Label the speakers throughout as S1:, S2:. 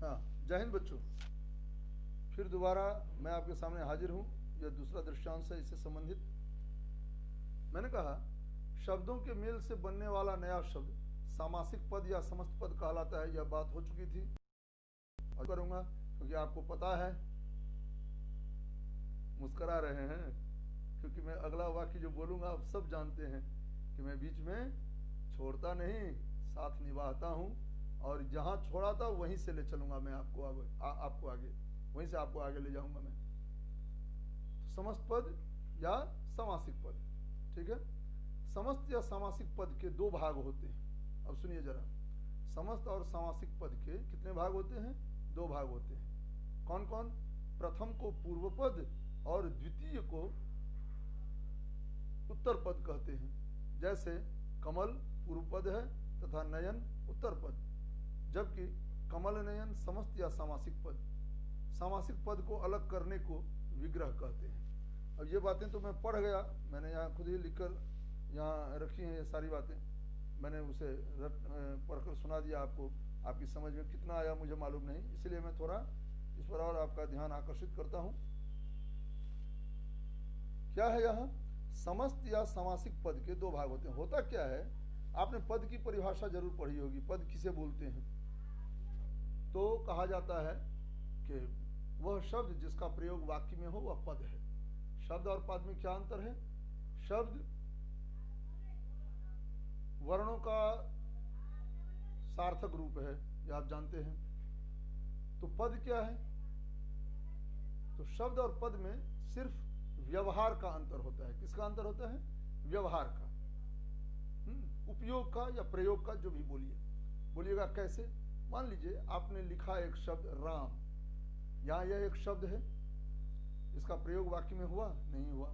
S1: हाँ, जय हिंद बच्चों। फिर दोबारा मैं आपके सामने हाजिर हूँ। यह दूसरा दृश्यांश है इससे संबंधित। मैंने कहा शब्दों के मेल से बनने वाला नया शब्द सामासिक पद या समस्त पद कहलाता है। यह बात हो चुकी थी और करूँगा क्योंकि आपको पता है। मुस्करा रहे हैं क्योंकि मैं अगला वाक्य जो बोलूँगा आप सब जानते हैं कि मैं बीच में छोड़ता नहीं, साथ निभाता हूँ और जहाँ छोड़ा था वहीं से ले चलूँगा मैं आपको आगे वहीं से आपको आगे ले जाऊँगा मैं। तो समस्त पद या सामासिक पद, ठीक है। समस्त या सामासिक पद के दो भाग होते हैं। अब सुनिए जरा, समस्त और सामासिक पद के कितने भाग होते हैं? दो भाग होते हैं। कौन कौन? प्रथम को पूर्व पद और द्वितीय को उत्तर पद कहते हैं। जैसे कमल पूर्व पद है तथा नयन उत्तर पद, जबकि कमल नयन समस्त या सामासिक पद। सामासिक पद को अलग करने को विग्रह कहते हैं। अब ये बातें तो मैं पढ़ गया, मैंने यहाँ खुद ही लिखकर यहाँ रखी हैं ये सारी बातें। मैंने उसे पढ़कर सुना दिया आपको। आपकी समझ में कितना आया मुझे मालूम नहीं, इसलिए मैं थोड़ा इस पर और आपका ध्यान आकर्षित करता हूँ। क्या है यहाँ? समस्त या सामासिक पद के दो भाग होते हैं। होता क्या है, आपने पद की परिभाषा जरूर पढ़ी होगी। पद किसे बोलते हैं? तो कहा जाता है कि वह शब्द जिसका प्रयोग वाक्य में हो वह पद है। शब्द और पद में क्या अंतर है? शब्द वर्णों का सार्थक रूप है, यह आप जानते हैं। तो पद क्या है? तो शब्द और पद में सिर्फ व्यवहार का अंतर होता है। किसका अंतर होता है? व्यवहार का, उपयोग का या प्रयोग का, जो भी बोलिएगा। कैसे? मान लीजिए आपने लिखा एक शब्द राम, यहां यह एक शब्द है, इसका प्रयोग वाक्य में हुआ? नहीं हुआ।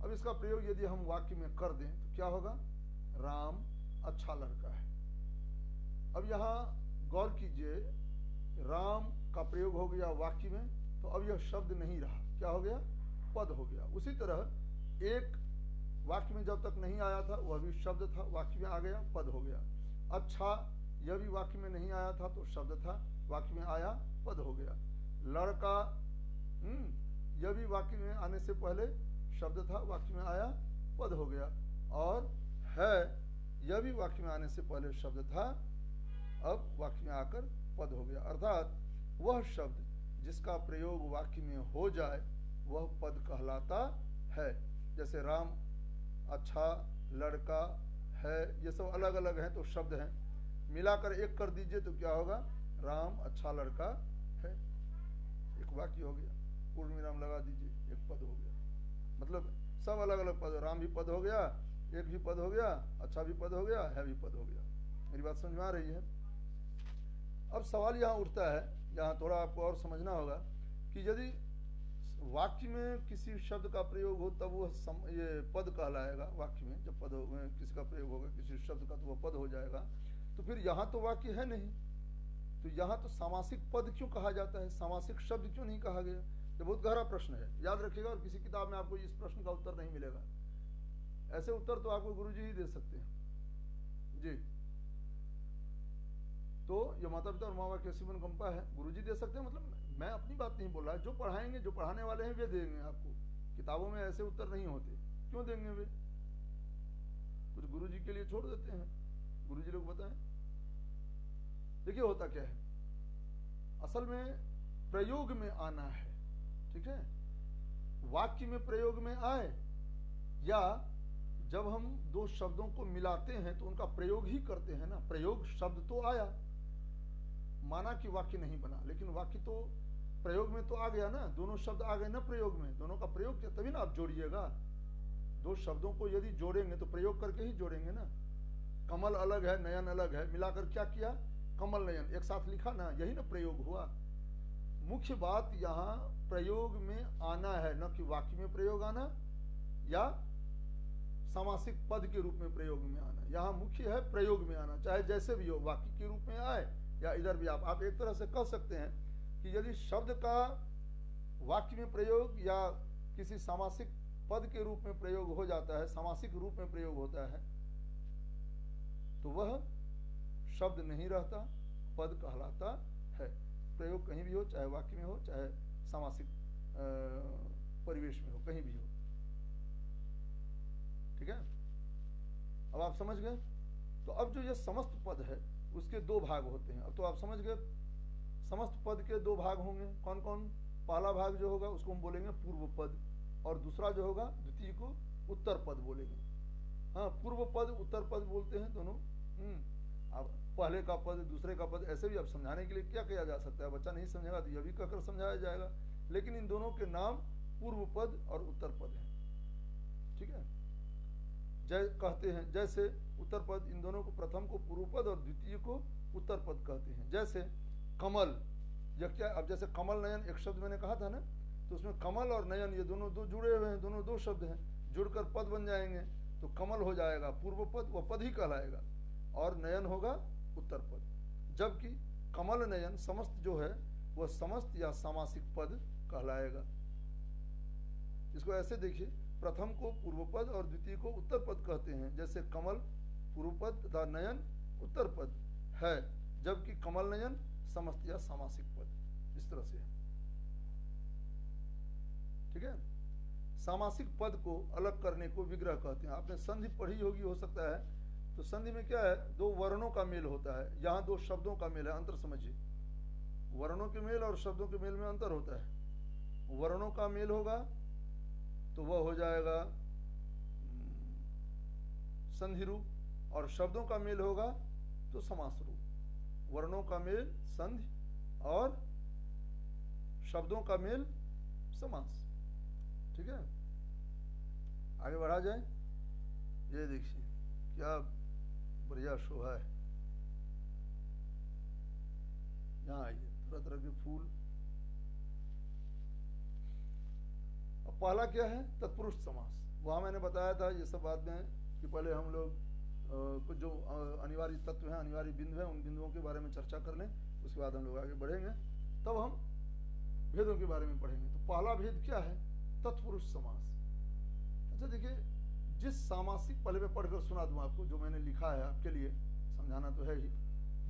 S1: अब इसका प्रयोग यदि हम वाक्य में कर दें तो क्या होगा? राम अच्छा लड़का है। अब यहां गौर कीजिए, राम का प्रयोग हो गया वाक्य में, तो अब यह शब्द नहीं रहा, क्या हो गया? पद हो गया। उसी तरह एक वाक्य में जब तक नहीं आया था वह भी शब्द था, वाक्य में आ गया, पद हो गया। अच्छा, यह भी वाक्य में नहीं आया था तो शब्द था, वाक्य में आया, पद हो गया। लड़का, यह भी वाक्य में आने से पहले शब्द था, वाक्य में आया, पद हो गया। और है, यह भी वाक्य में आने से पहले शब्द था, अब वाक्य में आकर पद हो गया। अर्थात वह शब्द जिसका प्रयोग वाक्य में हो जाए वह पद कहलाता है। जैसे राम, अच्छा, लड़का, है, ये सब अलग अलग हैं तो शब्द हैं। मिलाकर एक कर दीजिए तो क्या होगा? राम अच्छा लड़का है, एक वाक्य हो गया। पूर्ण विराम लगा दीजिए, एक पद हो गया। मतलब सब अलग अलग पद, राम भी पद हो गया, एक भी पद हो गया, अच्छा भी पद हो गया, है भी पद हो गया। मेरी बात समझ में आ रही है? अब सवाल यहाँ उठता है, यहाँ थोड़ा आपको और समझना होगा कि यदि वाक्य में किसी शब्द का प्रयोग हो तब वह ये पद कहलाएगा। वाक्य में जब पद किसी का प्रयोग होगा किसी शब्द का तो वह पद हो जाएगा। तो फिर यहाँ तो वाक्य है नहीं, तो यहाँ तो सामासिक पद क्यों कहा जाता है? सामासिक शब्द क्यों नहीं कहा गया? ये बहुत गहरा प्रश्न है, याद रखिएगा। और किसी किताब में आपको इस प्रश्न का उत्तर नहीं मिलेगा। ऐसे उत्तर तो आपको गुरुजी ही दे सकते हैं जी। तो ये माता पिता और माँ बाप कैसी मनकंपा है, गुरुजी दे सकते हैं। मतलब मैं अपनी बात नहीं बोल रहा, जो पढ़ाएंगे, जो पढ़ाने वाले हैं वे देंगे आपको। किताबों में ऐसे उत्तर नहीं होते, क्यों देंगे वे? कुछ गुरुजी के लिए छोड़ देते हैं, गुरुजी लोग बताएं। देखिए होता क्या है, असल में प्रयोग में आना है, ठीक है। वाक्य में प्रयोग में आए या जब हम दो शब्दों को मिलाते हैं तो उनका प्रयोग ही करते हैं ना। प्रयोग शब्द तो आया, माना कि वाक्य नहीं बना, लेकिन वाक्य तो प्रयोग में तो आ गया ना। दोनों शब्द आ गए ना प्रयोग में, दोनों का प्रयोग किया तभी ना आप जोड़िएगा। दो शब्दों को यदि जोड़ेंगे तो प्रयोग करके ही जोड़ेंगे ना। कमल अलग है, नयन अलग है, मिलाकर क्या किया? कमल नयन एक साथ लिखा ना, यही ना प्रयोग हुआ। मुख्य बात यहाँ प्रयोग में आना है, न कि वाक्य में प्रयोग आना या सामासिक पद के रूप में प्रयोग में आना। यहाँ मुख्य है प्रयोग में आना, चाहे जैसे भी हो, वाक्य के रूप में आए या इधर भी। आप एक तरह से कह सकते हैं कि यदि शब्द का वाक्य में प्रयोग या किसी सामासिक पद के रूप में प्रयोग हो जाता है, सामासिक रूप में प्रयोग होता है, तो वह शब्द नहीं रहता, पद कहलाता है। प्रयोग कहीं भी हो, चाहे वाक्य में हो चाहे सामासिक परिवेश में हो, कहीं भी हो। ठीक है, अब आप समझ गए। तो अब जो ये समस्त पद है उसके दो भाग होते हैं। अब तो आप समझ गए समस्त पद के दो भाग होंगे कौन कौन। पहला भाग जो होगा उसको हम बोलेंगे पूर्व पद, और दूसरा जो होगा द्वितीय को उत्तर पद बोलेंगे। हाँ, पूर्व पद उत्तर पद बोलते हैं दोनों। अब पहले का पद दूसरे का पद, ऐसे भी अब समझाने के लिए क्या किया जा सकता है, बच्चा नहीं समझेगा तो यह भी कहकर समझाया जाएगा, लेकिन इन दोनों के नाम पूर्व पद और उत्तर पद हैं। ठीक है, जय कहते हैं, जैसे उत्तर पद, इन दोनों को प्रथम को पूर्व पद और द्वितीय को उत्तर पद कहते हैं। जैसे कमल, यह क्या, अब जैसे कमल नयन एक शब्द मैंने कहा था ना, तो उसमें कमल और नयन ये दोनों दो जुड़े हुए हैं, दोनों दो शब्द हैं, जुड़कर पद बन जाएंगे। तो कमल हो जाएगा पूर्व पद, वह पद ही कहलाएगा, और नयन होगा उत्तर पद। जबकि कमल नयन समस्त जो है वह समस्त या सामासिक पद कहलाएगा। इसको ऐसे देखिए, प्रथम को पूर्व पद और द्वितीय को उत्तर पद कहते हैं। जैसे कमल पूर्व पद तथा नयन उत्तर पद है, जबकि कमल नयन समस्त या सामासिक पद। इस तरह से है। ठीक है, सामासिक पद को अलग करने को विग्रह कहते हैं। आपने संधि पढ़ी होगी हो सकता है, तो संधि में क्या है, दो वर्णों का मेल होता है, यहाँ दो शब्दों का मेल है। अंतर समझिए, वर्णों के मेल और शब्दों के मेल में अंतर होता है। वर्णों का मेल होगा तो वह हो जाएगा संधि रूप, और शब्दों का मेल होगा तो समास रूप। वर्णों का मेल संधि और शब्दों का मेल समास। ठीक है, आगे बढ़ा जाए। ये देखिए क्या बढ़िया शोभा है। यहाँ आइए, तरह तरह के फूल। अब पहला क्या है, तत्पुरुष समास। वहाँ मैंने बताया था ये सब बात में कि पहले हम लोग कुछ जो अनिवार्य तत्व हैं, अनिवार्य बिंदु हैं, उन बिंदुओं के बारे में चर्चा कर लें, उसके बाद हम लोग आगे बढ़ेंगे, तब हम भेदों के बारे में पढ़ेंगे। तो पहला भेद क्या है, तत्पुरुष समास। अच्छा देखिए, जिस सामासिक, पहले मैं पढ़कर सुना दूं आपको जो मैंने लिखा है आपके लिए, समझाना तो है ही।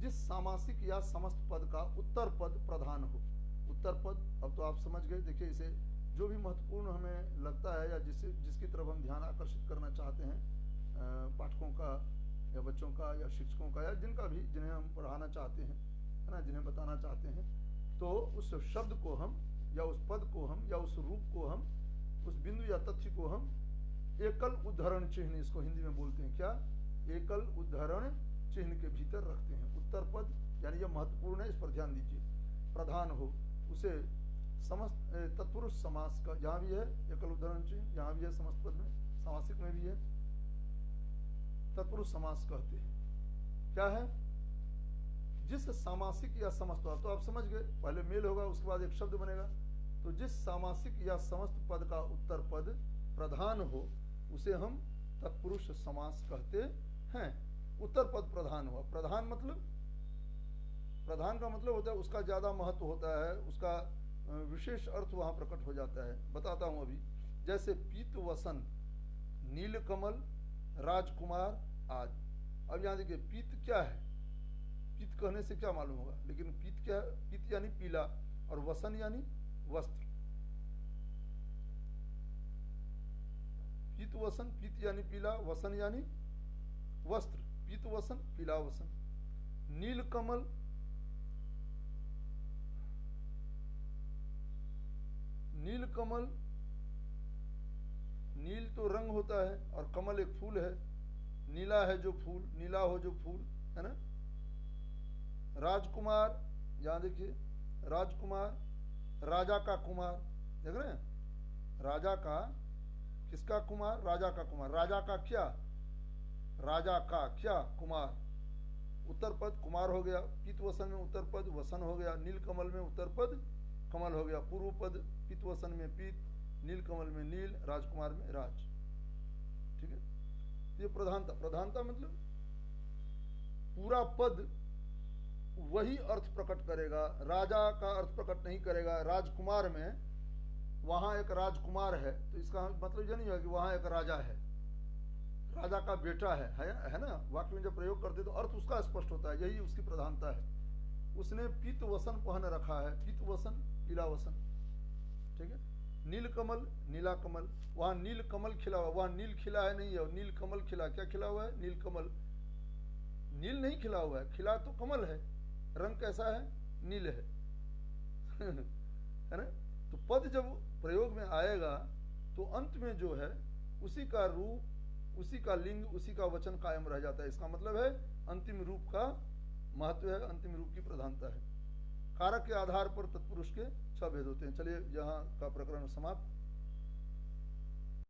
S1: जिस सामासिक या समस्त पद का उत्तर पद प्रधान हो। उत्तर पद, अब तो आप समझ गए। देखिए, इसे जो भी महत्वपूर्ण हमें लगता है या जिसकी तरफ हम ध्यान आकर्षित करना चाहते हैं, पाठकों का या बच्चों का या शिक्षकों का या जिनका भी, जिन्हें हम पढ़ाना चाहते हैं, है ना, जिन्हें बताना चाहते हैं, तो उस शब्द को हम या उस पद को हम या उस रूप को हम, उस बिंदु या तथ्य को हम एकल उद्धरण चिन्ह, इसको हिंदी में बोलते हैं क्या, एकल उद्धरण चिन्ह के भीतर रखते हैं। उत्तर पद यानी यह महत्वपूर्ण है, इस पर ध्यान दीजिए। प्रधान हो, उसे समस्त तत्पुरुष समास का, यहाँ भी है एकल उद्धरण चिन्ह, यहाँ भी है समस्त पद में, सामासिक में भी है, तत्पुरुष समास कहते हैं। क्या है, जिस सामासिक या समस्त, तो आप समझ गए, पहले मेल होगा उसके बाद एक शब्द बनेगा। तो जिस सामासिक या समस्त पद का उत्तर पद प्रधान हो उसे हम तत्पुरुष समास कहते हैं। उत्तर पद प्रधान हुआ, प्रधान मतलब, प्रधान का मतलब होता है उसका ज्यादा महत्व होता है, उसका विशेष अर्थ वहां प्रकट हो जाता है। बताता हूं अभी। जैसे पीत वसन, नीलकमल, राजकुमार आदि। अब यहां देखिए, पीत क्या है, पीत कहने से क्या मालूम होगा, लेकिन पीत क्या है, पीत यानी पीला, और वसन यानी वस्त्र। पीत वसन, पीत यानी पीला, वसन यानी वस्त्र। पीत वसन, पीला वसन। नीलकमल, नीलकमल, नील तो रंग होता है और कमल एक फूल है, नीला है जो फूल, नीला हो जो फूल, है ना। राजकुमार, यहां देखिए, राजकुमार, राजा का कुमार, देख रहे हैं, राजा का, किसका कुमार, राजा का कुमार। राजा का क्या, राजा का क्या कुमार। उत्तर पद कुमार हो गया, पीत वसन में उत्तर पद वसन हो गया, नीलकमल में उत्तर पद कमल हो गया, पूर्व पद पीत वसन में पीत, नीलकमल में नील, राजकुमार में राज। ठीक है, ये प्रधानता। प्रधानता मतलब पूरा पद वही अर्थ प्रकट करेगा, राजा का अर्थ प्रकट नहीं करेगा। राजकुमार में वहां एक राजकुमार है, तो इसका मतलब यह नहीं है कि वहां एक राजा है, राजा का बेटा है ना। वाक्य में जब प्रयोग करते तो अर्थ उसका स्पष्ट होता है, यही उसकी प्रधानता है। उसने पीत वसन पहन रखा है, पीत वसन पीला वसन, ठीक है। नील कमल नीला कमल, वहां नील कमल खिला हुआ, वहां नील खिला है नहीं है, नील कमल खिला, क्या खिला हुआ है? नील कमल। नील नहीं खिला हुआ है, खिला तो कमल है, रंग कैसा है? नील है है ना। तो पद जब प्रयोग में आएगा तो अंत में जो है उसी का रूप, उसी का लिंग, उसी का वचन कायम रह जाता है। इसका मतलब है अंतिम रूप का महत्व है, अंतिम रूप की प्रधानता है। कारक के आधार पर तत्पुरुष के 6 भेद होते हैं। चलिए यहाँ का प्रकरण समाप्त।